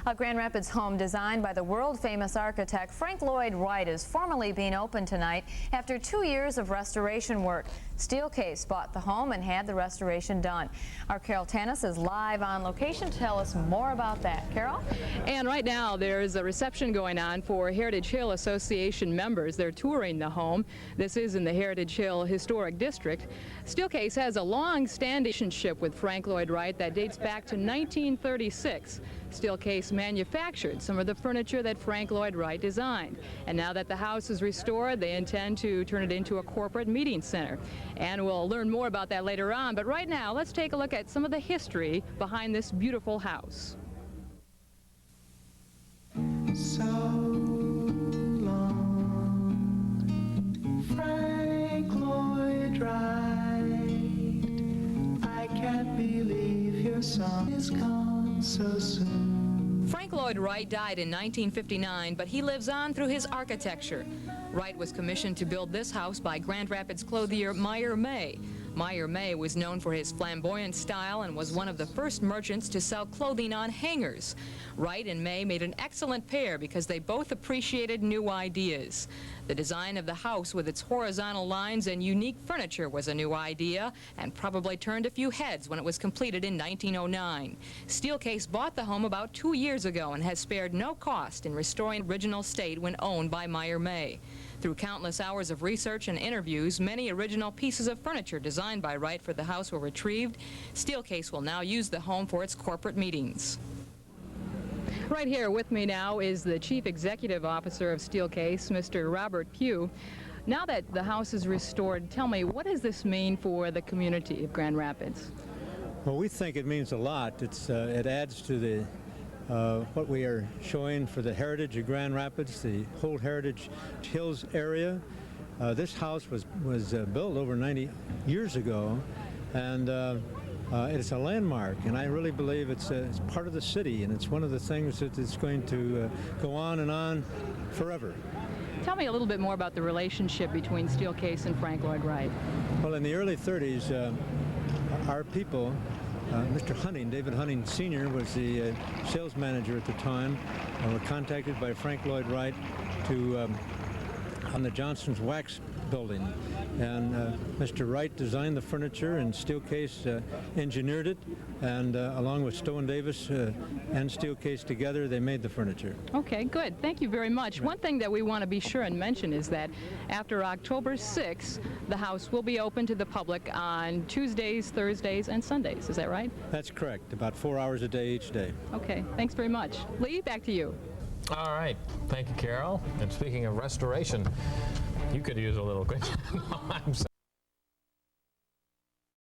A Grand Rapids home designed by the world-famous architect Frank Lloyd Wright is formally being opened tonight after 2 years of restoration work. Steelcase bought the home and had the restoration done. Our Carol Tanis is live on location to tell us more about that. Carol? And right now there's a reception going on for Heritage Hill Association members. They're touring the home. This is in the Heritage Hill Historic District. Steelcase has a long-standing relationship with Frank Lloyd Wright that dates back to 1936. Steelcase manufactured some of the furniture that Frank Lloyd Wright designed. And now that the house is restored, they intend to turn it into a corporate meeting center. And we'll learn more about that later on. But right now, let's take a look at some of the history behind this beautiful house. So long, Frank Lloyd Wright, I can't believe your son is gone so soon. Frank Lloyd Wright died in 1959, but he lives on through his architecture. Wright was commissioned to build this house by Grand Rapids clothier Meyer May. Meyer May was known for his flamboyant style and was one of the first merchants to sell clothing on hangers. Wright and May made an excellent pair because they both appreciated new ideas. The design of the house with its horizontal lines and unique furniture was a new idea and probably turned a few heads when it was completed in 1909. Steelcase bought the home about 2 years ago and has spared no cost in restoring the original state when owned by Meyer May. Through countless hours of research and interviews, many original pieces of furniture designed by Wright for the house were retrieved. Steelcase will now use the home for its corporate meetings. Right here with me now is the Chief Executive Officer of Steelcase, Mr. Robert Pew. Now that the house is restored, tell me, what does this mean for the community of Grand Rapids? Well, we think it means a lot. It adds to the what we are showing for the heritage of Grand Rapids, the whole Heritage Hills area. This house was built over 90 years ago, and it's a landmark, and I really believe it's part of the city, and it's one of the things that is going to go on and on forever. Tell me a little bit more about the relationship between Steelcase and Frank Lloyd Wright. Well, in the early 30s, our people, Mr. Hunting, David Hunting Sr. was the sales manager at the time, and were contacted by Frank Lloyd Wright to on the Johnson's Wax building, and Mr. Wright designed the furniture, and Steelcase engineered it, and along with Stowe and Davis and Steelcase together, they made the furniture. Okay, good. Thank you very much. One thing that we want to be sure and mention is that after October 6th, the house will be open to the public on Tuesdays, Thursdays, and Sundays. Is that right? That's correct. About 4 hours a day each day. Okay, thanks very much. Lee, back to you. All right. Thank you, Carol. And speaking of restoration, you could use a little. I'm sorry.